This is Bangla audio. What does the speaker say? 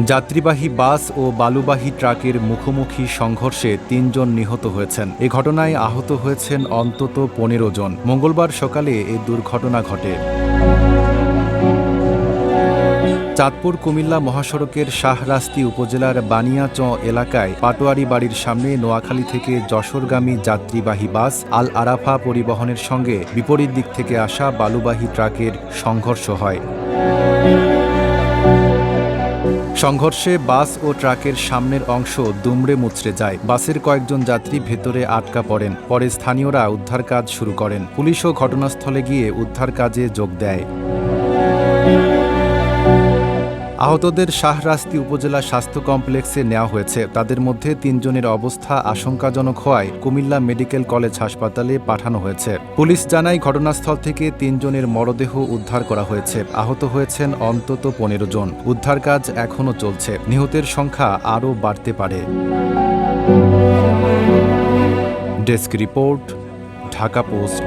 যাত্রীবাহী বাস ও বালুবাহী ট্রাকের মুখোমুখি সংঘর্ষে ৩ জন নিহত হয়েছেন। এ ঘটনায় আহত হয়েছেন অন্তত ১৫ জন। মঙ্গলবার সকালে এ দুর্ঘটনা ঘটে। চাঁদপুর কুমিল্লা মহাসড়কের শাহরাস্তি উপজেলার বানিয়াচ এলাকায় পাটোয়ারি বাড়ির সামনে নোয়াখালী থেকে যশোরগামী যাত্রীবাহী বাস আল আরাফা পরিবহনের সঙ্গে বিপরীত দিক থেকে আসা বালুবাহী ট্রাকের সংঘর্ষ হয়। সংঘর্ষে বাস ও ট্রাকের সামনের অংশ দুমড়ে মুচড়ে যায়। বাসের কয়েকজন যাত্রী ভেতরে আটকা পড়েন। পরে স্থানীয়রা উদ্ধার কাজ শুরু করেন। পুলিশও ঘটনাস্থলে গিয়ে উদ্ধার কাজে যোগ দেয়। আহতদের শাহরাস্তি উপজেলা স্বাস্থ্য কমপ্লেক্সে নেওয়া হয়েছে। তাদের মধ্যে ৩ জনের অবস্থা আশঙ্কাজনক হওয়ায় কুমিল্লা মেডিকেল কলেজ হাসপাতালে পাঠানো হয়েছে। পুলিশ জানায় ঘটনাস্থল থেকে ৩ জনের মরদেহ উদ্ধার করা হয়েছে। আহত হয়েছেন অন্তত ১৫ জন। উদ্ধার কাজ এখনও চলছে। নিহতের সংখ্যা আরও বাড়তে পারে। Desk report, Dhaka post.